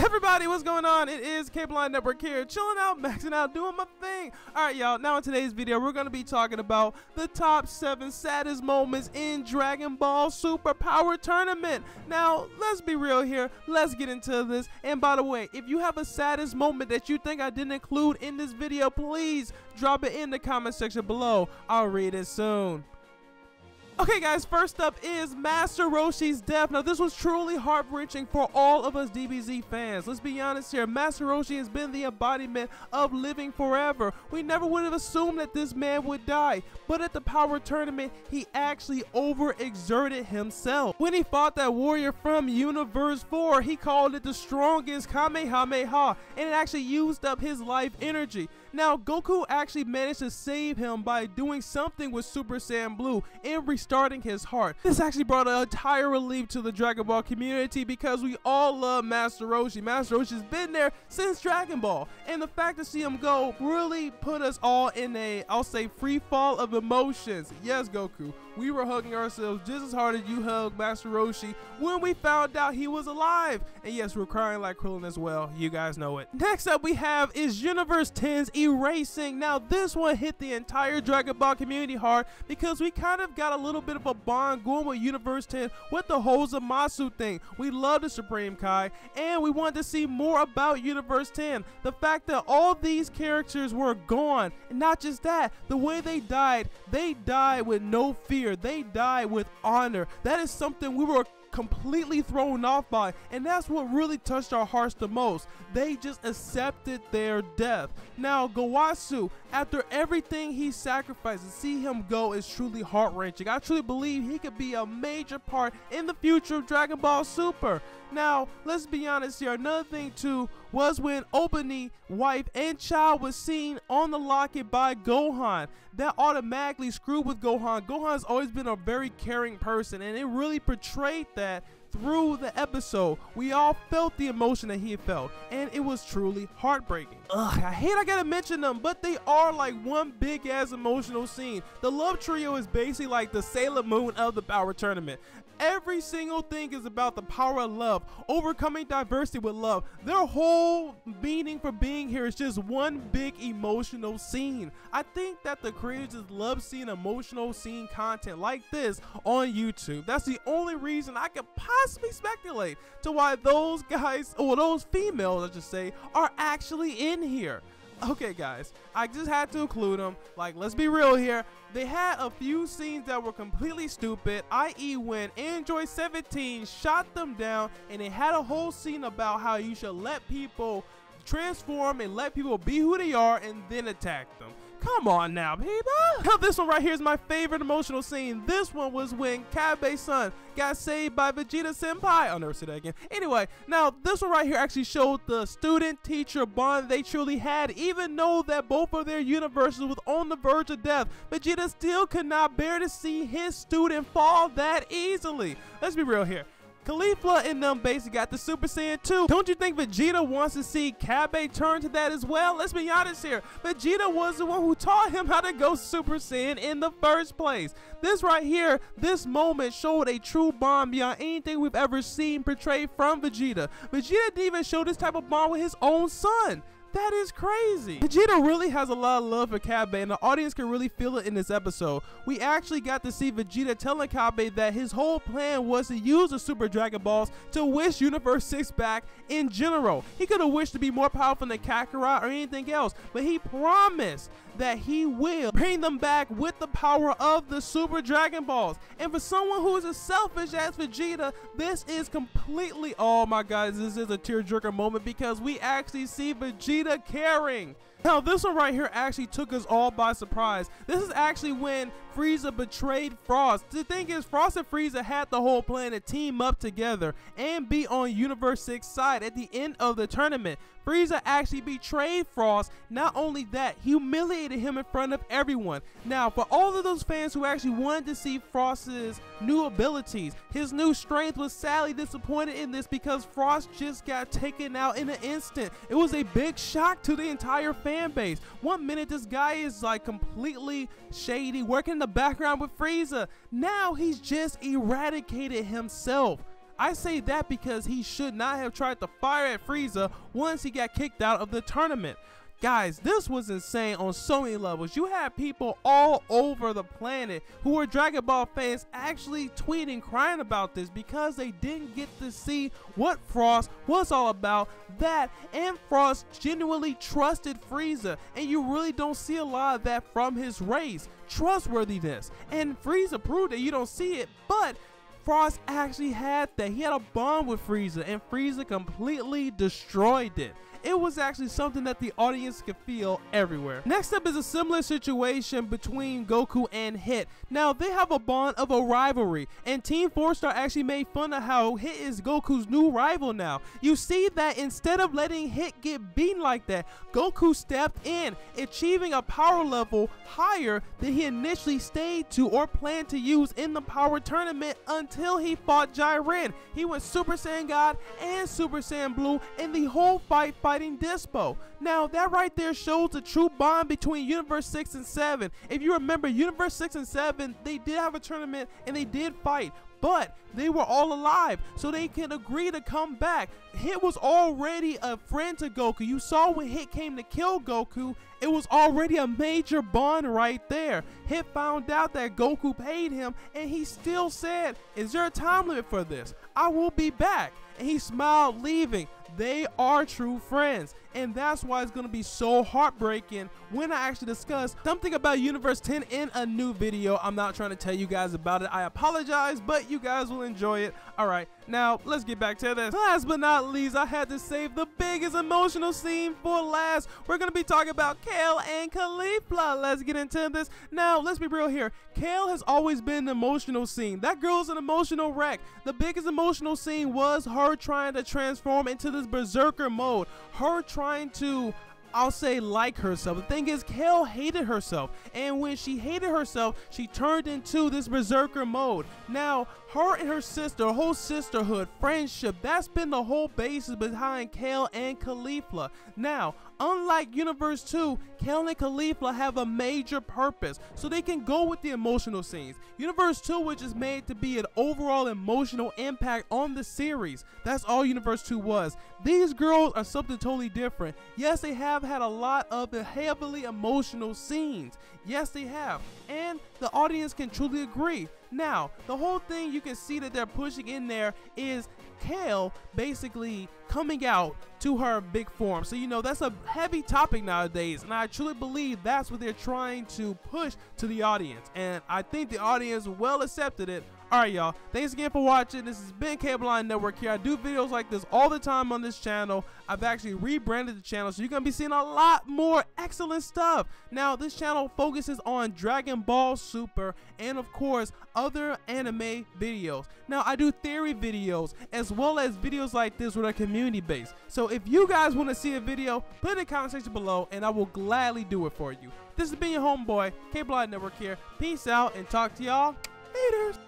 Everybody, what's going on? It is Cable Line Network here, chilling out, maxing out, doing my thing. Alright, y'all, now in today's video, we're going to be talking about the top 7 saddest moments in Dragon Ball Super Power Tournament. Now, let's be real here. Let's get into this. And by the way, if you have a saddest moment that you think I didn't include in this video, please drop it in the comment section below. I'll read it soon. Okay guys, first up is Master Roshi's death. Now this was truly heart-wrenching for all of us DBZ fans. Let's be honest here, Master Roshi has been the embodiment of living forever. We never would have assumed that this man would die, but at the Power Tournament, he actually overexerted himself. When he fought that warrior from Universe 4, he called it the strongest Kamehameha, and it actually used up his life energy. Now, Goku actually managed to save him by doing something with Super Saiyan Blue and restarting his heart. This actually brought an entire relief to the Dragon Ball community because we all love Master Roshi. Master Roshi's been there since Dragon Ball, and the fact to see him go really put us all in a, I'll say, free fall of emotions. Yes, Goku, we were hugging ourselves just as hard as you hugged Master Roshi when we found out he was alive. And yes, we're crying like Krillin as well. You guys know it. Next up we have is Universe 10's Erasing. Now this one hit the entire Dragon Ball community hard because we kind of got a little bit of a bond going with Universe 10 with the whole Zamasu thing. We love the Supreme Kai and we wanted to see more about Universe 10. The fact that all these characters were gone, and not just that, the way they died with no fear. They died with honor. That is something we were completely thrown off by, and that's what really touched our hearts the most. They just accepted their death. Now Gowasu, after everything he sacrificed, to see him go is truly heart-wrenching. I truly believe he could be a major part in the future of Dragon Ball Super. Now let's be honest here, another thing too was when Obani, wife and child was seen on the locket by Gohan. That automatically screwed with Gohan. Gohan's always been a very caring person, and it really portrayed that through the episode. We all felt the emotion that he felt, and it was truly heartbreaking. Ugh, I hate I gotta mention them, but they are like one big ass emotional scene. The love trio is basically like the Sailor Moon of the Power Tournament. Every single thing is about the power of love, overcoming diversity with love. Their whole meaning for being here is just one big emotional scene. I think that the creators just love seeing emotional scene content like this on YouTube. That's the only reason I could possibly speculate to why those guys, or those females I should say, are actually in here. Okay guys, I just had to include them. Like, let's be real here. They had a few scenes that were completely stupid, i.e. when Android 17 shot them down, and they had a whole scene about how you should let people transform and let people be who they are and then attack them. Come on now, people. Now this one right here is my favorite emotional scene. This one was when Kabe's son got saved by Vegeta Senpai. I'll never say that again. Anyway, now this one right here actually showed the student-teacher bond they truly had. Even though that both of their universes was on the verge of death, Vegeta still could not bear to see his student fall that easily. Let's be real here. Caulifla and them basically got the Super Saiyan 2. Don't you think Vegeta wants to see Kabe turn to that as well? Let's be honest here. Vegeta was the one who taught him how to go Super Saiyan in the first place. This right here, this moment showed a true bond beyond anything we've ever seen portrayed from Vegeta. Vegeta didn't even show this type of bond with his own son. That is crazy. Vegeta really has a lot of love for Kabe, and the audience can really feel it in this episode. We actually got to see Vegeta telling Kabe that his whole plan was to use the Super Dragon Balls to wish Universe 6 back in general. He could have wished to be more powerful than Kakarot or anything else, but he promised that he will bring them back with the power of the Super Dragon Balls. And for someone who is as selfish as Vegeta, this is completely, oh my god, this is a tearjerker moment because we actually see Vegeta caring. Now this one right here actually took us all by surprise. This is actually when Frieza betrayed Frost. The thing is, Frost and Frieza had the whole plan to team up together and be on Universe 6 side at the end of the tournament. Frieza actually betrayed Frost. Not only that, humiliated him in front of everyone. Now, for all of those fans who actually wanted to see Frost's new abilities, his new strength, was sadly disappointed in this because Frost just got taken out in an instant. It was a big shock to the entire fan base. One minute this guy is like completely shady, working in the background with Frieza. Now he's just eradicated himself. I say that because he should not have tried to fire at Frieza once he got kicked out of the tournament. Guys, this was insane on so many levels. You had people all over the planet who were Dragon Ball fans actually tweeting, crying about this because they didn't get to see what Frost was all about. That, and Frost genuinely trusted Frieza, and you really don't see a lot of that from his race. Trustworthiness. And Frieza proved that you don't see it, but Frost actually had that. He had a bond with Frieza, and Frieza completely destroyed it. It was actually something that the audience could feel everywhere. Next up is a similar situation between Goku and Hit. Now, they have a bond of a rivalry, and Team 4-Star actually made fun of how Hit is Goku's new rival now. You see that instead of letting Hit get beaten like that, Goku stepped in, achieving a power level higher than he initially stayed to or planned to use in the power tournament until he fought Jiren. He went Super Saiyan God and Super Saiyan Blue in the whole fighting Dispo. Now, that right there shows the true bond between Universe 6 and 7. If you remember, Universe 6 and 7, they did have a tournament and they did fight, but they were all alive, so they can agree to come back. Hit was already a friend to Goku. You saw when Hit came to kill Goku, it was already a major bond right there. Hit found out that Goku paid him, and he still said, "Is there a time limit for this? I will be back." And he smiled, leaving. They are true friends, and that's why it's going to be so heartbreaking when I actually discuss something about Universe 10 in a new video. I'm not trying to tell you guys about it. I apologize, but you guys will enjoy it. Alright, now let's get back to this. Last but not least, I had to save the biggest emotional scene for last. We're going to be talking about Kale and Caulifla. Let's get into this. Now, let's be real here. Kale has always been an emotional scene. That girl's an emotional wreck. The biggest emotional scene was her trying to transform into this berserker mode. Her trying to, I'll say, like herself. The thing is, Kale hated herself, and when she hated herself, she turned into this berserker mode. Now, her and her sister, whole sisterhood, friendship, that's been the whole basis behind Kale and Caulifla. Now, unlike Universe 2, Kale and Caulifla have a major purpose, so they can go with the emotional scenes. Universe 2 was just made to be an overall emotional impact on the series. That's all Universe 2 was. These girls are something totally different. Yes, they have had a lot of the heavily emotional scenes. Yes, they have. And the audience can truly agree. Now, the whole thing you can see that they're pushing in there is Kale basically coming out to her big form. So, you know, that's a heavy topic nowadays, and I truly believe that's what they're trying to push to the audience, and I think the audience well accepted it. Alright, y'all, thanks again for watching. This has been Cable Line Network here. I do videos like this all the time on this channel. I've actually rebranded the channel, so you're going to be seeing a lot more excellent stuff. Now, this channel focuses on Dragon Ball Super and, of course, other anime videos. Now, I do theory videos as well as videos like this with our community base. So if you guys want to see a video, put it in the comment section below, and I will gladly do it for you. This has been your homeboy, Cable Line Network here. Peace out, and talk to y'all later.